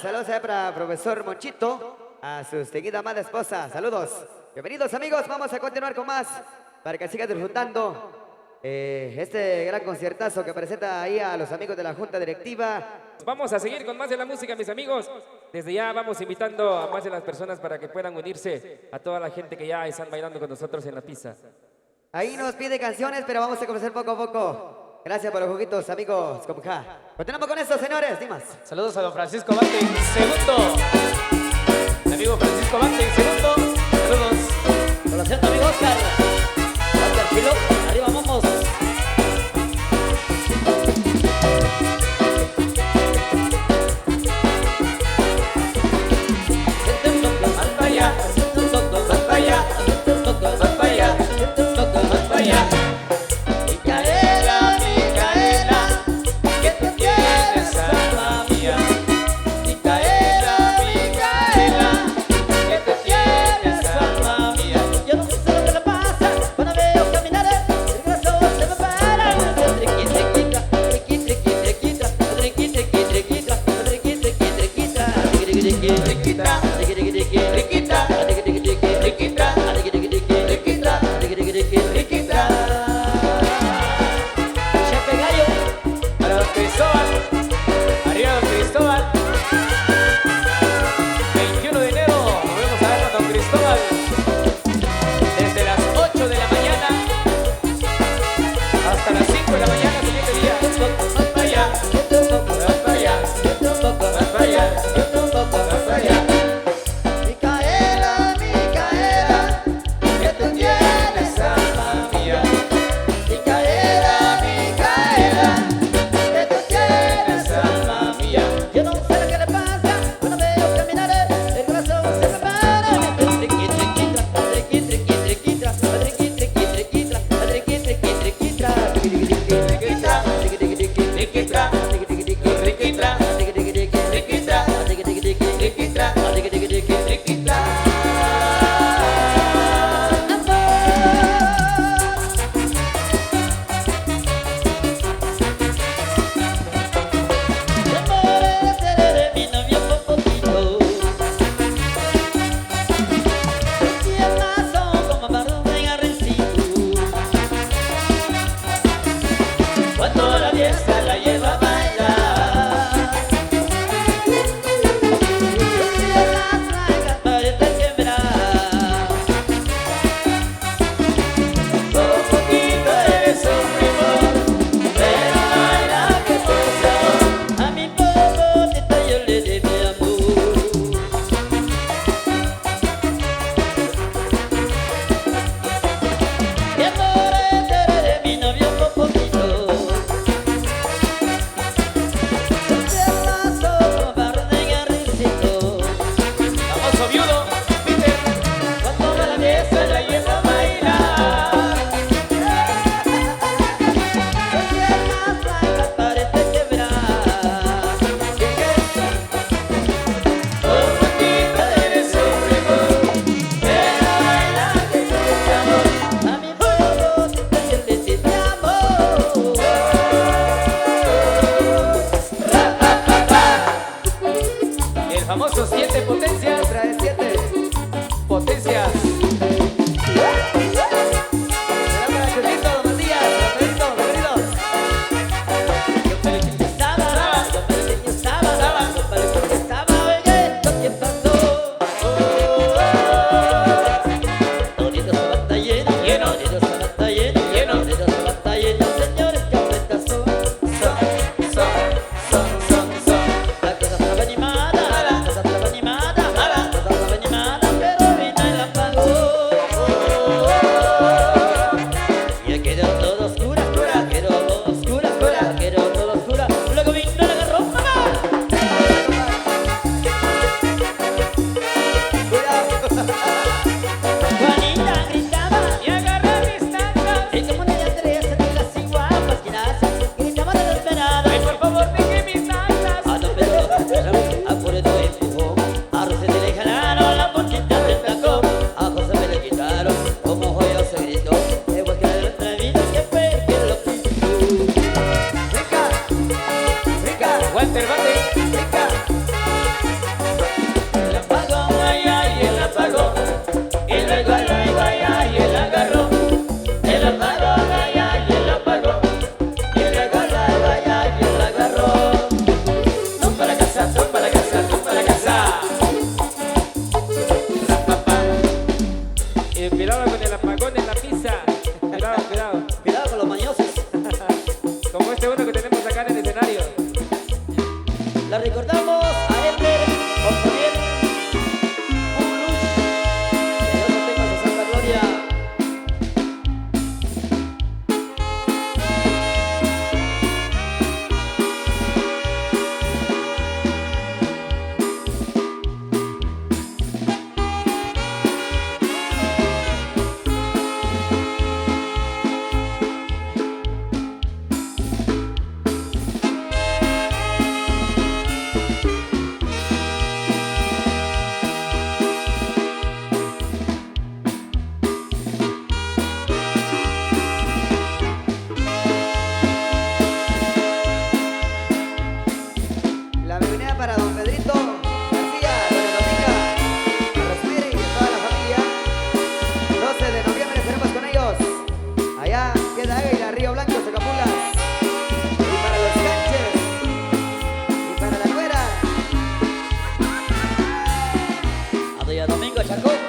Saludos para profesor Monchito, a su seguida amada esposa. Saludos. Bienvenidos amigos, vamos a continuar con más para que sigan disfrutando este gran conciertazo que presenta ahí a los amigos de la Junta Directiva. Vamos a seguir con más de la música, mis amigos. Desde ya vamos invitando a más de las personas para que puedan unirse a toda la gente que ya están bailando con nosotros en la pista. Ahí nos pide canciones, pero vamos a conocer poco a poco. Gracias por los juguitos, amigos. Continuamos con esto, señores. Dimas. Saludos a don Francisco Bante, segundo. Mi amigo Francisco Bante, segundo. Saludos. Con la cierta, amigo Oscar. Oscar Chilo, arriba vamos. Micaela, Micaela, que te tienes Walter Bate, venga. El apagón, ay, ay, el apagón. Y luego, ay, ay, el agarró. El apagón, ay, ay, el apagón. Y luego, ay, ay, el agarró. Son para casa, son para casa, son para casa. Rapapá. Cuidado con el apagón en la pizza. Cuidado, cuidado. Cuidado con los mañosos. Como este uno que tenemos acá en el escenario. La recordamos a Elmer Oconiel, un luz. Que Dios lo tenga en su santa gloria. La bienvenida para don Pedrito García, doña Dominga, Rosemary y toda la familia. 12 de noviembre estaremos con ellos. Allá queda Águila, Río Blanco, Zacapulas. Y para los canches. Y para la nuera. A doña Domingo Chacón,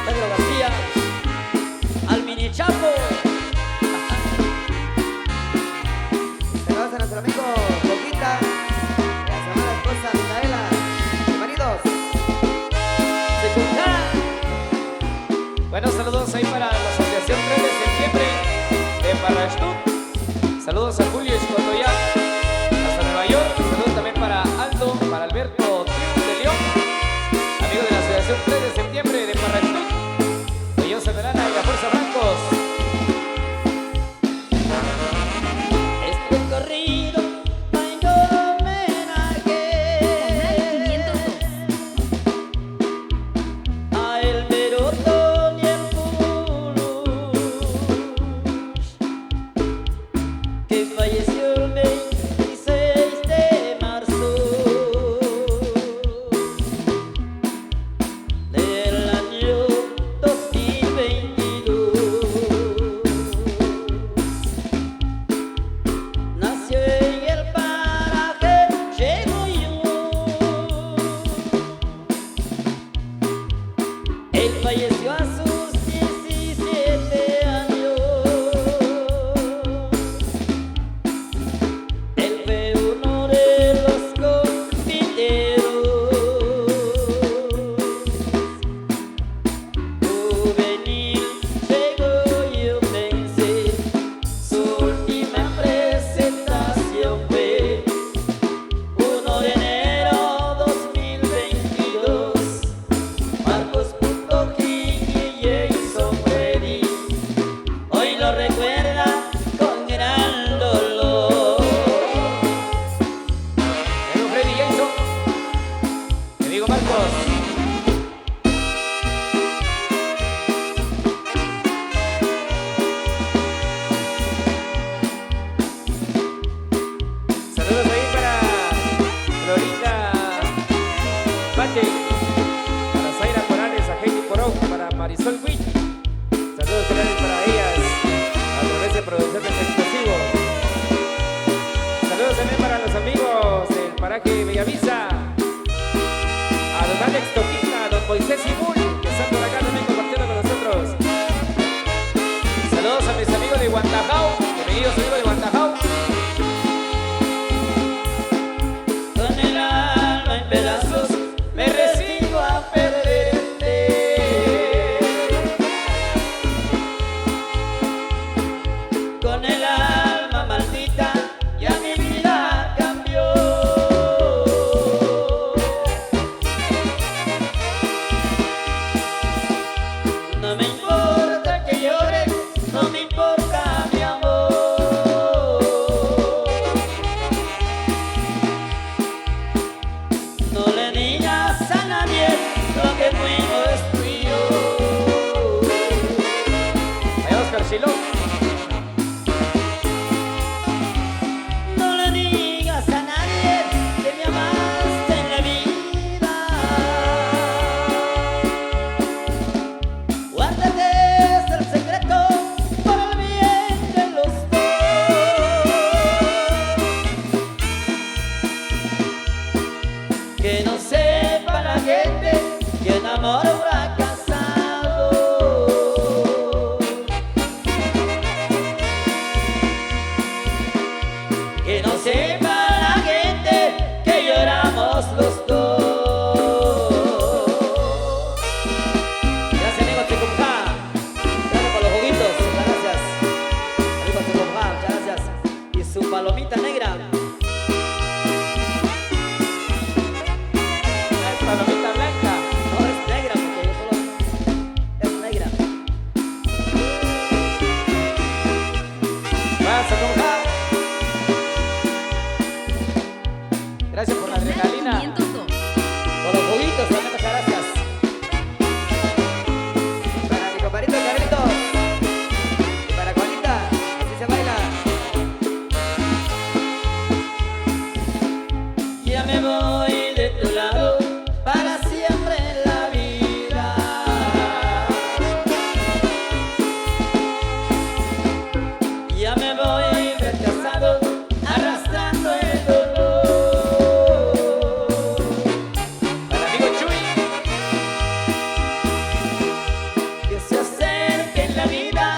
Pedro García, al mini Chapo. Saludos a nuestro amigo Coquita y a su amada esposa Micaela. Bienvenidos. Bueno, saludos ahí para la Asociación 3 de Septiembre de Parrashtut. Saludos a Julio Escotoya hasta Nueva York. Saludos también para Aldo, para Alberto Triu de León, amigo de la Asociación 3 de Septiembre de Parrashtut. Ellos se verán a la Fuerza Blancos. Este corrido hay homenaje a el Merotón y el Pulus, que falleció el 26 de marzo del año 2022. Nació en el paraje Chegoyú. Él falleció a sus 17 años. Él fue uno de los confiteros. Juvenil Chegoyutense. Su última presentación fue 1 de enero 2022. Marcos Punto King y Jason Freddy hoy lo recuerda con gran dolor. Amigo Freddy Jason, mi amigo Marcos. Saludos ahí para Florita Bate, para Zaira Morales, a Heidi Porón, para Marisol Witt. Saludos finales para ellas a través de Producciones Explosivo. Saludos también para los amigos del paraje Bellavista, a don Alex Toquita, a don Moisés Simul, que están por acá también compartiendo con nosotros. Saludos a mis amigos de Guantajao, bienvenidos amigos de Guantajao. Con el alma en pedazos me resigno a perderte. Con el alma maldita ya mi vida cambió. que no sepa la gente que un amor fracasado. Que no sepa la gente que lloramos los dos. Gracias, amigos Tecumjá. Gracias por los juguitos. Muchas gracias. Amigos Tecumjá, muchas gracias. Y su palomita negra. Palomita blanca. No, es negra porque yo solo... Es negra. Vas, Tecumjá. Gracias por la adrenalina. 502. Por los juguitos, también muchas gracias. Para mi compadrito Carlitos. Y para Juanita, así se baila. Ya me voy de tu lado para siempre en la vida. Ya me voy rechazado, arrastrando el dolor. Para el amigo Chuy. Que se acerque en la vida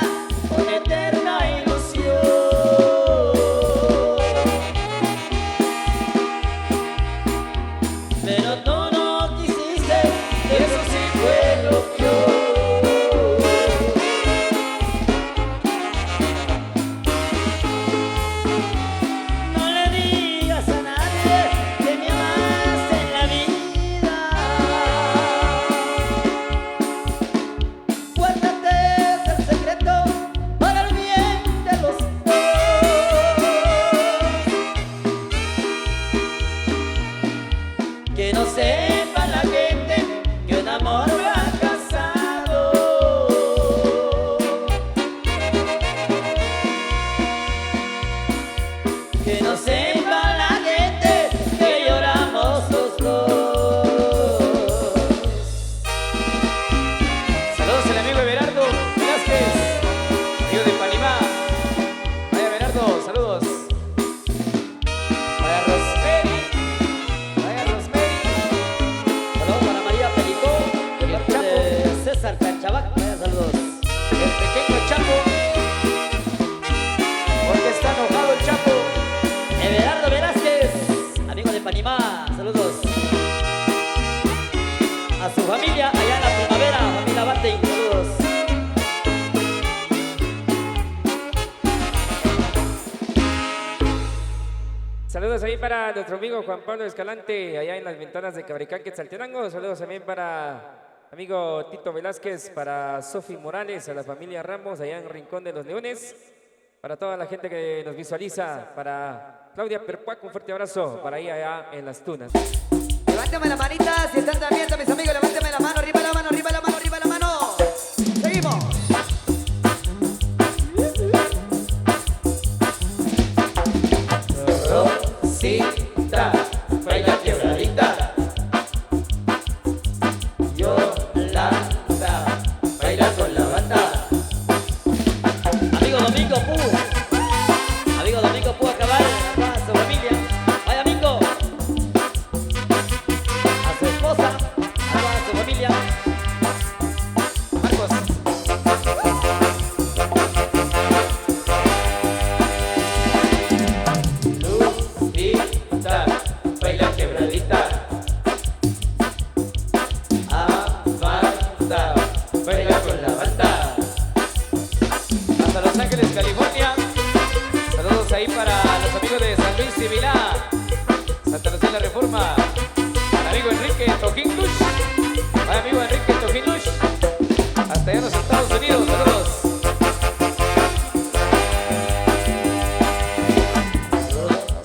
una eterna ilusión. Pero tú no quisiste, eso sí fue lo peor. No le digas a nadie que me amaste en la vida. Guárdate ese secreto para el bien de los dos. Que no sepa la gente que un amor fracasado. Que no sepa la gente que lloramos los dos. Saludos al amigo Everardo Velázquez, amigo de Panamá. Vaya Everardo, saludos. Vaya Rosemary. Vaya Rosemary. Saludos para María Pelicó, de parte de César Cachabac. Vaya saludos. El pequeño Chapo. Porque está enojado el Chapo. Everardo Velázquez, amigo de Panamá, saludos. A su familia allá en la primavera, familia Bartein, saludos. Saludos ahí para nuestro amigo Juan Pablo Escalante, allá en las ventanas de Cabricán, Quetzaltenango. Saludos también para amigo Tito Velázquez, para Sofi Morales, a la familia Ramos, allá en Rincón de los Leones. Para toda la gente que nos visualiza, para Claudia Perpuac, un fuerte abrazo para ahí allá en Las Tunas. Levántame la manita, si están también, mis amigos, levántame la mano, arriba la mano, arriba la mano, arriba la mano. Seguimos. Rosita, baila quebradita. Yolanda, baila con la banda. Amigo Domingo Pú, amigo Domingo Pú, acabar a su familia. Vaya amigo, a su esposa, a su familia. Marcos. Lupita, baila quebradita. Amanda, baila con la banda. Hasta Los Ángeles, California. Saludos ahí para los amigos de San Luis y Vilá. Santa Lucía La Reforma. Al amigo Enrique Tojín Lush. Al amigo Enrique Tojín Lush. Hasta allá en los Estados Unidos. Saludos.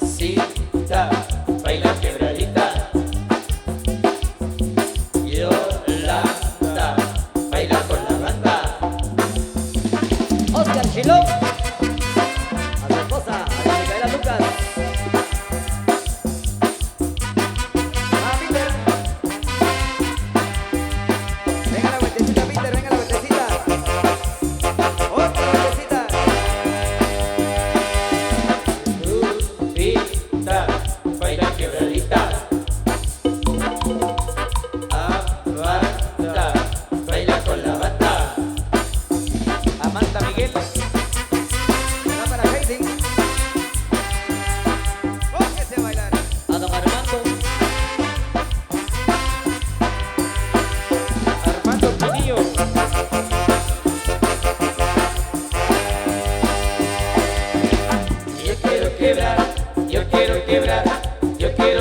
Rosita, baila quebradita. Yolanda, baila con la banda. Oscar Chiló, a su esposa, a la Micaela Lucas.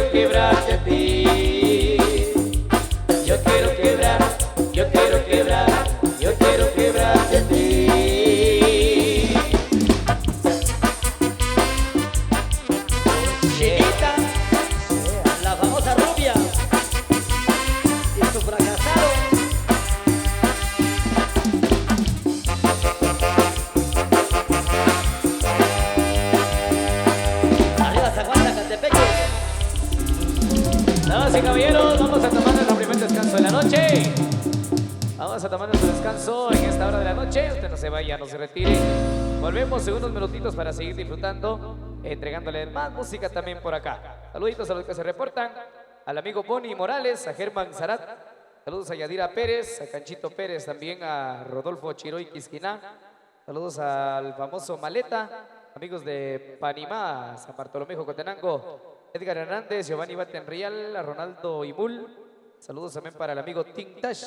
quiero quebrarte a ti. Yo quiero quebrar, yo quiero quebrar, yo quiero quebrarte a ti. Chinita, la famosa rubia y su fracasado. Arriba Zaguanta, Catepeque. Damas y caballeros, vamos a tomar nuestro primer descanso de la noche. Vamos a tomar nuestro descanso en esta hora de la noche. Usted no se vaya, no se retire. Volvemos en unos minutitos para seguir disfrutando, entregándole más música también por acá. Saluditos a los que se reportan. Al amigo Bonnie Morales, a Germán Zarat. Saludos a Yadira Pérez, a Canchito Pérez, también a Rodolfo Chiroy Quisquiná. Saludos al famoso Maleta, amigos de Panimá, San Bartolomé, Jocotenango. Edgar Hernández, Giovanni Batenrial, a Ronaldo Imul. Saludos también para el amigo Tintash.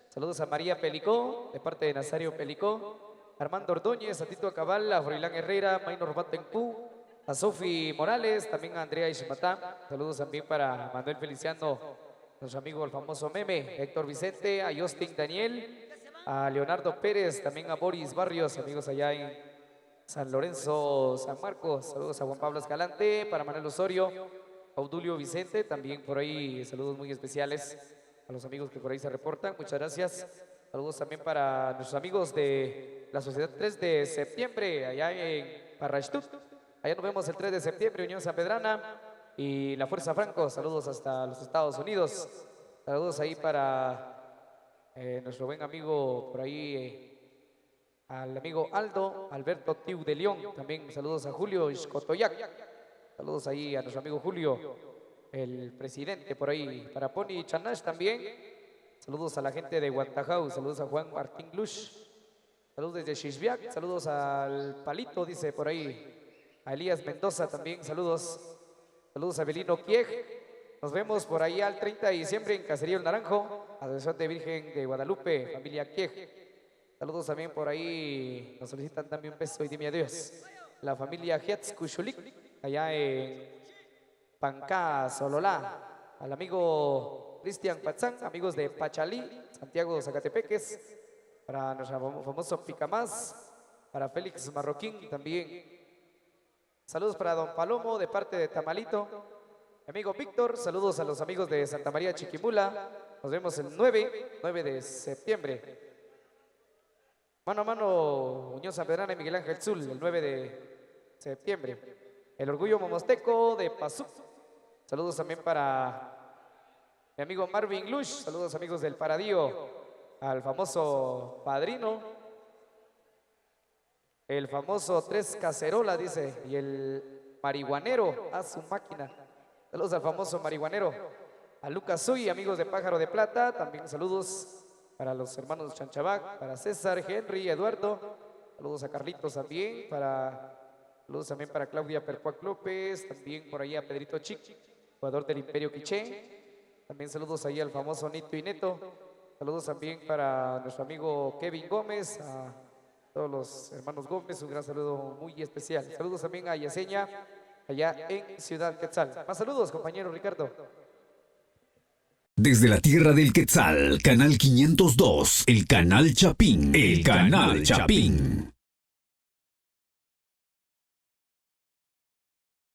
Saludos a María Pelicó, de parte de Nazario Pelicó. Armando Ordóñez, a Tito Acabal, a Froilán Herrera, Maynor Batenpú, a Sofi Morales, también a Andrea Ishmatá. Saludos también para Manuel Feliciano, nuestro amigo el famoso Meme, Héctor Vicente, a Justin Daniel, a Leonardo Pérez, también a Boris Barrios, amigos allá en San Lorenzo, San Marcos. Saludos a Juan Pablo Escalante, para Manuel Osorio, a Audulio Vicente, también por ahí saludos muy especiales a los amigos que por ahí se reportan. Muchas gracias. Saludos también para nuestros amigos de la Sociedad 3 de septiembre, allá en Parrashtut. Allá nos vemos el 3 de septiembre, Unión San Pedrana y la Fuerza Franco. Saludos hasta los Estados Unidos. Saludos ahí para nuestro buen amigo por ahí, al amigo Aldo, Alberto Tiu de León. También saludos a Julio Iscotoyac. Saludos ahí a nuestro amigo Julio, el presidente por ahí. Para Pony Chanash también. Saludos a la gente de Guantajau, saludos a Juan Martín Lush, saludos desde Xixbiac, saludos al Palito, dice por ahí, a Elías Mendoza también, saludos a Belino Kiej. Nos vemos por ahí al 30 de diciembre en Caserío El Naranjo, Asociación de Virgen de Guadalupe, familia Kiej. Saludos también por ahí, nos solicitan también un beso y dime adiós. La familia Hietz Kushulik, allá en Pancá, Sololá, al amigo Cristian Patzán, amigos de Pachalí, Santiago Zacatepeques, para nuestro famoso Picamás, para Félix Marroquín también. Saludos para don Palomo de parte de Tamalito. Mi amigo Víctor, saludos a los amigos de Santa María Chiquimula. Nos vemos el 9 de septiembre. Mano a mano, Unión San Pedrana y Miguel Ángel Zul, el 9 de septiembre. El Orgullo Momosteco de Pazú. Saludos también para mi amigo Marvin Lush, saludos amigos del Paradío, al famoso Padrino, el famoso Tres Cacerola, dice, y el marihuanero, a su máquina. Saludos al famoso marihuanero, a Lucas Suy, amigos de Pájaro de Plata, también saludos para los hermanos Chanchabac, para César, Henry, Eduardo, saludos a Carlitos también, saludos también para Claudia Percuac López, también por ahí a Pedrito Chic, jugador del Imperio Quiché. También saludos ahí al famoso Nito y Neto. Saludos también para nuestro amigo Kevin Gómez, a todos los hermanos Gómez, un gran saludo muy especial. Saludos también a Yaseña, allá en Ciudad Quetzal. Más saludos, compañero Ricardo. Desde la tierra del Quetzal, Canal 502, el Canal Chapín. El Canal Chapín.